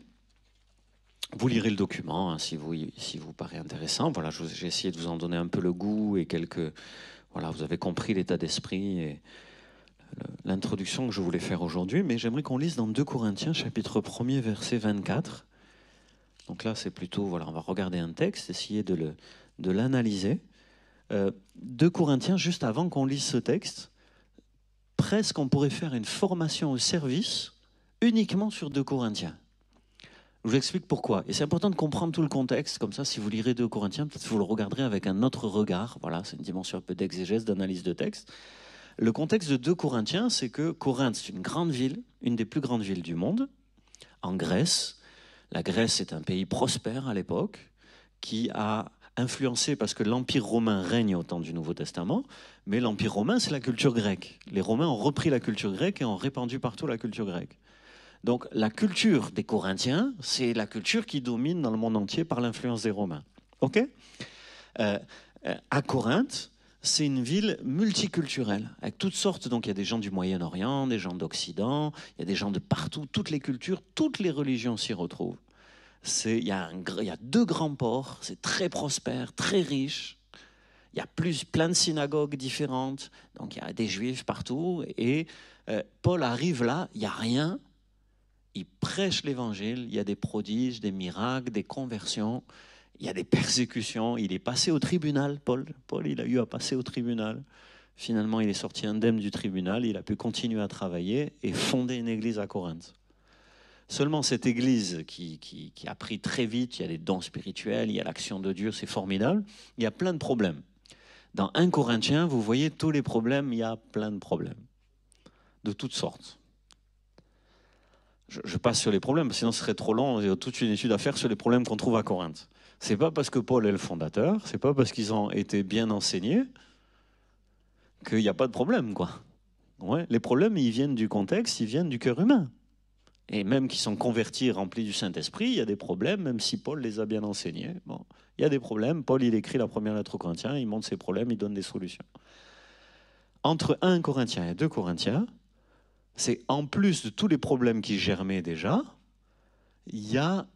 Vous lirez le document hein, si vous paraît intéressant. Voilà, j'ai essayé de vous en donner un peu le goût et voilà, vous avez compris l'état d'esprit et l'introduction que je voulais faire aujourd'hui. Mais j'aimerais qu'on lise dans 2 Corinthiens, chapitre 1er, verset 24. Donc là, c'est plutôt, voilà, on va regarder un texte, essayer de l'analyser. 2 Corinthiens, juste avant qu'on lise ce texte, presque on pourrait faire une formation au service uniquement sur 2 Corinthiens. Je vous explique pourquoi. Et c'est important de comprendre tout le contexte. Comme ça, si vous lirez 2 Corinthiens, peut-être vous le regarderez avec un autre regard. Voilà, c'est une dimension un peu d'exégèse, d'analyse de texte. Le contexte de 2 Corinthiens, c'est que Corinthe, c'est une grande ville, une des plus grandes villes du monde, en Grèce. La Grèce est un pays prospère à l'époque, qui a influencé, parce que l'Empire romain règne au temps du Nouveau Testament, mais l'Empire romain, c'est la culture grecque. Les Romains ont repris la culture grecque et ont répandu partout la culture grecque. Donc la culture des Corinthiens, c'est la culture qui domine dans le monde entier par l'influence des Romains. Ok ? À Corinthe, c'est une ville multiculturelle, avec toutes sortes. Donc il y a des gens du Moyen-Orient, des gens d'Occident, il y a des gens de partout, toutes les cultures, toutes les religions s'y retrouvent. Il y a 2 grands ports, c'est très prospère, très riche. Il y a plein de synagogues différentes, donc il y a des juifs partout. Et Paul arrive là, il n'y a rien. Il prêche l'évangile, il y a des prodiges, des miracles, des conversions, il y a des persécutions. Il est passé au tribunal, Paul. Paul, il a eu à passer au tribunal. Finalement, il est sorti indemne du tribunal, il a pu continuer à travailler et fonder une église à Corinthe. Seulement, cette église qui a pris très vite, il y a des dons spirituels, il y a l'action de Dieu, c'est formidable. Il y a plein de problèmes. Dans 1 Corinthiens, vous voyez tous les problèmes, il y a plein de problèmes, de toutes sortes. Je passe sur les problèmes, sinon ce serait trop long. Il y a toute une étude à faire sur les problèmes qu'on trouve à Corinthe. C'est pas parce que Paul est le fondateur, c'est pas parce qu'ils ont été bien enseignés qu'il n'y a pas de problème, quoi. Ouais, les problèmes, ils viennent du contexte, ils viennent du cœur humain. Et même qui sont convertis, remplis du Saint-Esprit, il y a des problèmes, même si Paul les a bien enseignés. Bon, il y a des problèmes. Paul, il écrit la première lettre aux Corinthiens, il montre ses problèmes, il donne des solutions. Entre 1 Corinthiens et 2 Corinthiens, c'est en plus de tous les problèmes qui germaient déjà, il y a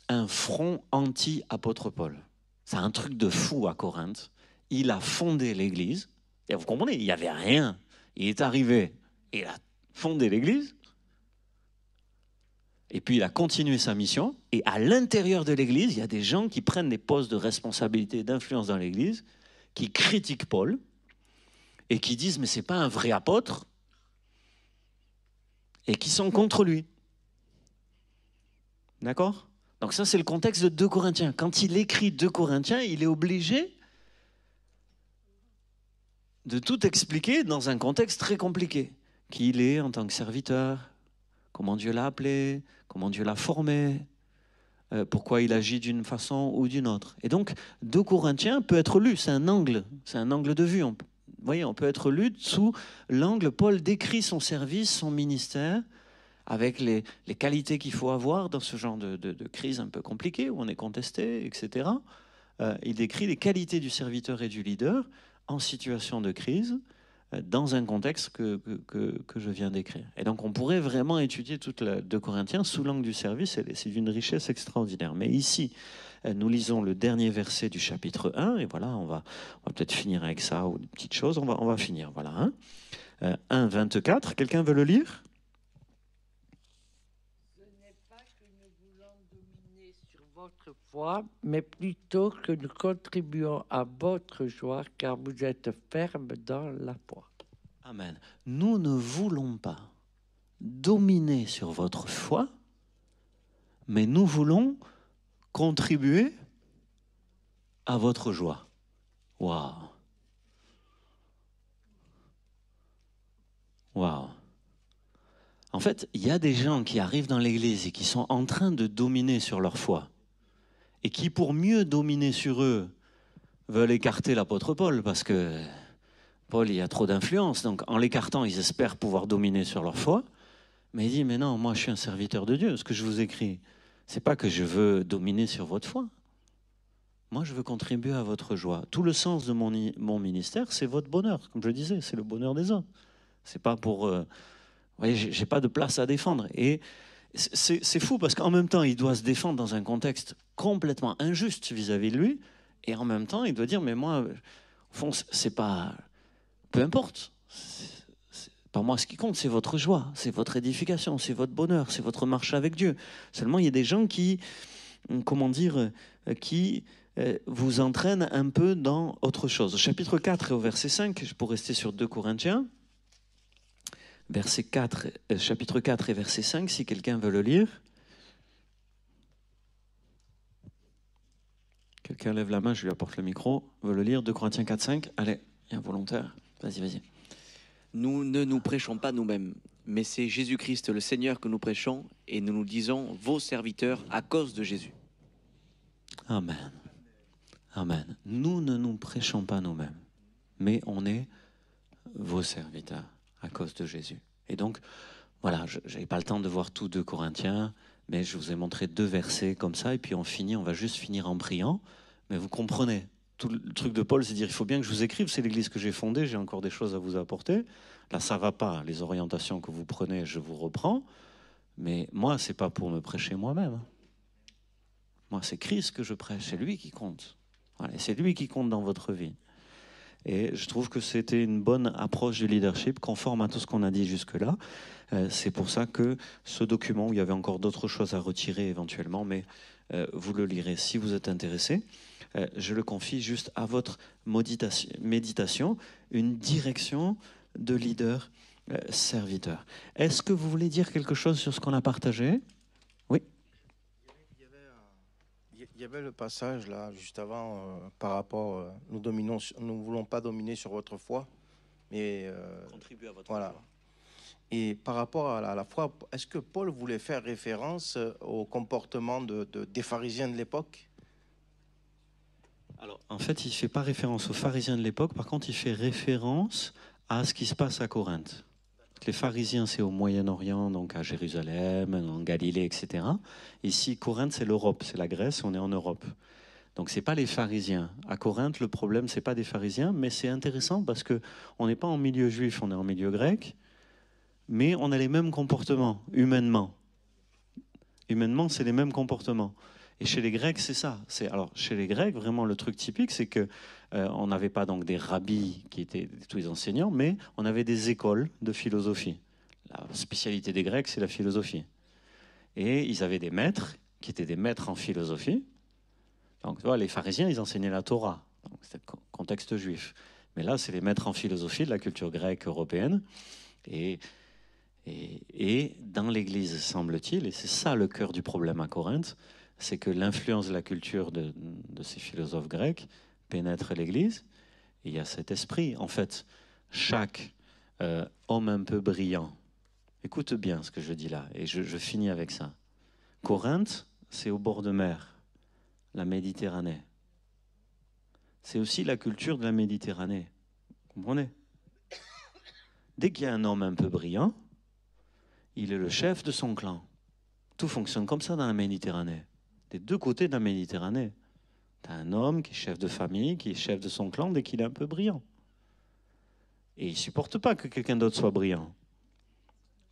un front anti-apôtre Paul. C'est un truc de fou à Corinthe. Il a fondé l'église. Et vous comprenez, il n'y avait rien. Il est arrivé, il a fondé l'église. Et puis il a continué sa mission. Et à l'intérieur de l'église, il y a des gens qui prennent des postes de responsabilité, d'influence dans l'église, qui critiquent Paul et qui disent « mais ce n'est pas un vrai apôtre ». Et qui sont contre lui. D'accord ? Donc ça, c'est le contexte de 2 Corinthiens. Quand il écrit 2 Corinthiens, il est obligé de tout expliquer dans un contexte très compliqué. Qui il est en tant que serviteur, comment Dieu l'a appelé, comment Dieu l'a formé, pourquoi il agit d'une façon ou d'une autre. Et donc, 2 Corinthiens peut être lu, c'est un angle de vue. Vous voyez, on peut être lu sous l'angle, Paul décrit son service, son ministère, avec les qualités qu'il faut avoir dans ce genre de crise un peu compliquée, où on est contesté, etc. Il décrit les qualités du serviteur et du leader en situation de crise, dans un contexte que je viens d'écrire. Et donc on pourrait vraiment étudier toute la 2 Corinthiens sous l'angle du service, c'est d'une richesse extraordinaire. Mais ici, nous lisons le dernier verset du chapitre 1, et voilà, on va peut-être finir avec ça, ou des petites choses, on va finir, voilà. Hein. 1, 24, quelqu'un veut le lire ? Ce n'est pas que nous voulons dominer sur votre foi, mais plutôt que nous contribuons à votre joie, car vous êtes ferme dans la foi. Amen. Nous ne voulons pas dominer sur votre foi, mais nous voulons contribuer à votre joie. Waouh! Waouh! En fait, il y a des gens qui arrivent dans l'église et qui sont en train de dominer sur leur foi. Et qui, pour mieux dominer sur eux, veulent écarter l'apôtre Paul, parce que Paul, il y a trop d'influence. Donc, en l'écartant, ils espèrent pouvoir dominer sur leur foi. Mais il dit, mais non, moi, je suis un serviteur de Dieu. Ce que je vous écris, c'est pas que je veux dominer sur votre foi. Moi, je veux contribuer à votre joie. Tout le sens de mon ministère, c'est votre bonheur. Comme je disais, c'est le bonheur des uns. C'est pas pour... vous voyez, j'ai pas de place à défendre. Et c'est fou, parce qu'en même temps, il doit se défendre dans un contexte complètement injuste vis-à-vis de lui. Et en même temps, il doit dire, mais moi, au fond, c'est pas... Peu importe. C'est pas moi ce qui compte, c'est votre joie, c'est votre édification, c'est votre bonheur, c'est votre marche avec Dieu. Seulement, il y a des gens qui, comment dire, qui vous entraînent un peu dans autre chose. Au chapitre 4 et au verset 5, pour rester sur 2 Corinthiens, chapitre 4 et verset 5, si quelqu'un veut le lire. Quelqu'un lève la main, je lui apporte le micro. Veut le lire, 2 Corinthiens 4, 5. Allez, il y a un volontaire. Vas-y. Nous ne nous prêchons pas nous-mêmes, mais c'est Jésus-Christ le Seigneur que nous prêchons, et nous nous disons vos serviteurs à cause de Jésus. Amen. Amen. Nous ne nous prêchons pas nous-mêmes, mais on est vos serviteurs à cause de Jésus. Et donc, voilà, je n'avais pas le temps de voir tout 2 Corinthiens, mais je vous ai montré 2 versets comme ça, et puis on va juste finir en priant. Mais vous comprenez, tout le truc de Paul, c'est dire, il faut bien que je vous écrive, c'est l'église que j'ai fondée, j'ai encore des choses à vous apporter. Là, ça ne va pas, les orientations que vous prenez, je vous reprends. Mais moi, ce n'est pas pour me prêcher moi-même. Moi, c'est Christ que je prêche, c'est lui qui compte. Voilà, c'est lui qui compte dans votre vie. Et je trouve que c'était une bonne approche du leadership, conforme à tout ce qu'on a dit jusque-là. C'est pour ça que ce document, où il y avait encore d'autres choses à retirer éventuellement, mais vous le lirez si vous êtes intéressé. Je le confie juste à votre méditation, une direction de leader serviteur. Est-ce que vous voulez dire quelque chose sur ce qu'on a partagé ? Oui. Il y avait le passage là, juste avant, par rapport, nous ne voulons pas dominer sur votre foi, mais Contribuer à votre voilà. foi. Et par rapport à la foi, est-ce que Paul voulait faire référence au comportement des pharisiens de l'époque ? Alors, en fait, il ne fait pas référence aux pharisiens de l'époque, par contre, il fait référence à ce qui se passe à Corinthe. Les pharisiens, c'est au Moyen-Orient, donc à Jérusalem, en Galilée, etc. Ici, Corinthe, c'est l'Europe, c'est la Grèce, on est en Europe. Donc, ce n'est pas les pharisiens. À Corinthe, le problème, ce n'est pas des pharisiens, mais c'est intéressant parce qu'on n'est pas en milieu juif, on est en milieu grec, mais on a les mêmes comportements, humainement. Humainement, c'est les mêmes comportements. Et chez les Grecs, c'est ça. Alors, chez les Grecs, vraiment, le truc typique, c'est que on n'avait pas donc des rabbis qui étaient tous les enseignants, mais on avait des écoles de philosophie. La spécialité des Grecs, c'est la philosophie. Et ils avaient des maîtres qui étaient des maîtres en philosophie. Donc, tu vois, les pharisiens, ils enseignaient la Torah. Donc, c'était le contexte juif. Mais là, c'est les maîtres en philosophie de la culture grecque européenne. Et dans l'Église, semble-t-il, et c'est ça le cœur du problème à Corinthe, c'est que l'influence de la culture de ces philosophes grecs pénètre l'Église. Et il y a cet esprit. En fait, chaque homme un peu brillant, écoute bien ce que je dis là, et je finis avec ça. Corinthe, c'est au bord de mer, la Méditerranée. C'est aussi la culture de la Méditerranée. Vous comprenez ? Dès qu'il y a un homme un peu brillant, il est le chef de son clan. Tout fonctionne comme ça dans la Méditerranée. Des deux côtés de la Méditerranée. Tu as un homme qui est chef de famille, qui est chef de son clan dès qu'il est un peu brillant. Et il ne supporte pas que quelqu'un d'autre soit brillant.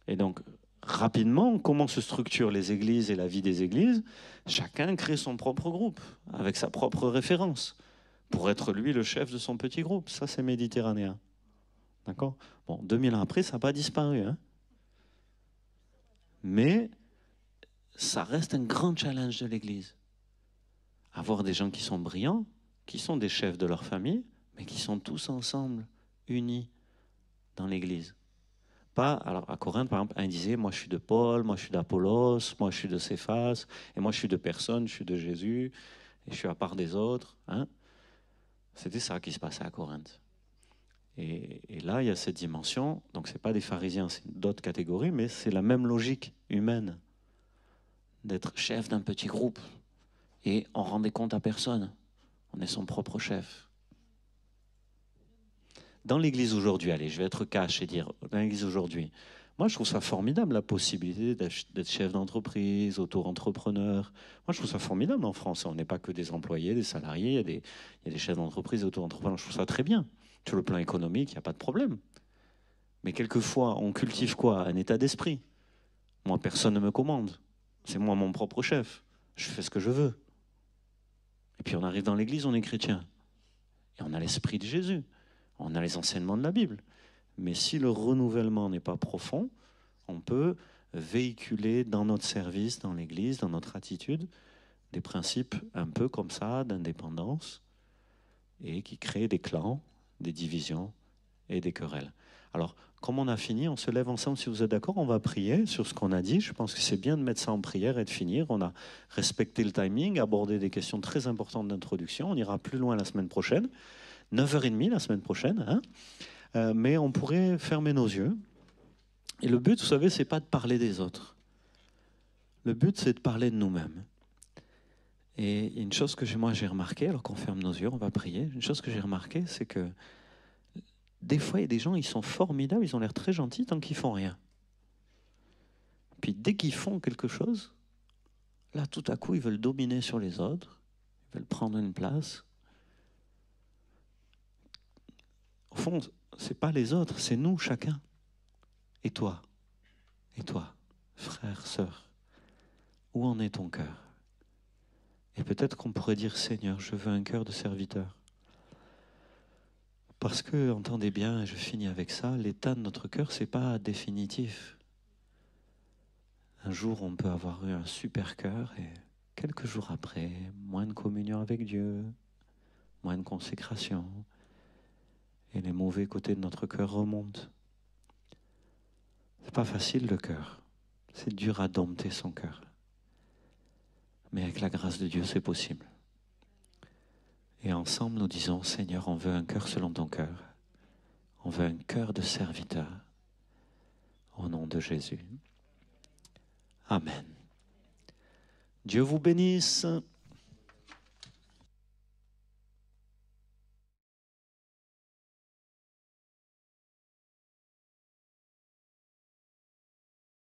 Et donc, rapidement, comment se structurent les églises et la vie des églises? Chacun crée son propre groupe, avec sa propre référence, pour être lui le chef de son petit groupe. Ça, c'est méditerranéen. D'accord? Bon, 2000 ans après, ça n'a pas disparu. Hein, mais ça reste un grand challenge de l'Église. Avoir des gens qui sont brillants, qui sont des chefs de leur famille, mais qui sont tous ensemble, unis dans l'Église. Pas, alors à Corinthe, par exemple, un disait, moi je suis de Paul, moi je suis d'Apollos, moi je suis de Céphas, et moi je suis de personne, je suis de Jésus, et je suis à part des autres. Hein. C'était ça qui se passait à Corinthe. Et là, il y a cette dimension, donc ce n'est pas des pharisiens, c'est d'autres catégories, mais c'est la même logique humaine, d'être chef d'un petit groupe. Et on ne rend des comptes à personne, on est son propre chef. Dans l'Église aujourd'hui, allez, je vais être cash et dire, dans l'Église aujourd'hui, moi je trouve ça formidable la possibilité d'être chef d'entreprise, auto-entrepreneur. Moi je trouve ça formidable en France, on n'est pas que des employés, des salariés, il y a des chefs d'entreprise, auto-entrepreneurs, je trouve ça très bien. Sur le plan économique, il n'y a pas de problème. Mais quelquefois, on cultive quoi? Un état d'esprit. Moi, personne ne me commande. C'est moi mon propre chef. Je fais ce que je veux. Et puis on arrive dans l'église, on est chrétien. Et on a l'esprit de Jésus. On a les enseignements de la Bible. Mais si le renouvellement n'est pas profond, on peut véhiculer dans notre service, dans l'église, dans notre attitude, des principes un peu comme ça, d'indépendance, et qui créent des clans, des divisions et des querelles. Alors, comme on a fini, on se lève ensemble, si vous êtes d'accord, on va prier sur ce qu'on a dit. Je pense que c'est bien de mettre ça en prière et de finir. On a respecté le timing, abordé des questions très importantes d'introduction. On ira plus loin la semaine prochaine, 9h30 la semaine prochaine. Hein, mais on pourrait fermer nos yeux. Et le but, vous savez, c'est pas de parler des autres. Le but, c'est de parler de nous-mêmes. Et une chose que moi j'ai remarqué, alors qu'on ferme nos yeux, on va prier, une chose que j'ai remarqué, c'est que des fois, il y a des gens, ils sont formidables, ils ont l'air très gentils tant qu'ils font rien. Puis dès qu'ils font quelque chose, là, tout à coup, ils veulent dominer sur les autres, ils veulent prendre une place. Au fond, c'est pas les autres, c'est nous, chacun. Et toi, frère, sœur, où en est ton cœur? Et peut-être qu'on pourrait dire, Seigneur, je veux un cœur de serviteur. Parce que, entendez bien, et je finis avec ça, l'état de notre cœur, c'est pas définitif. Un jour, on peut avoir eu un super cœur et quelques jours après, moins de communion avec Dieu, moins de consécration, et les mauvais côtés de notre cœur remontent. C'est pas facile le cœur, c'est dur à dompter son cœur. Mais avec la grâce de Dieu, c'est possible. Et ensemble, nous disons, Seigneur, on veut un cœur selon ton cœur. On veut un cœur de serviteur. Au nom de Jésus. Amen. Dieu vous bénisse.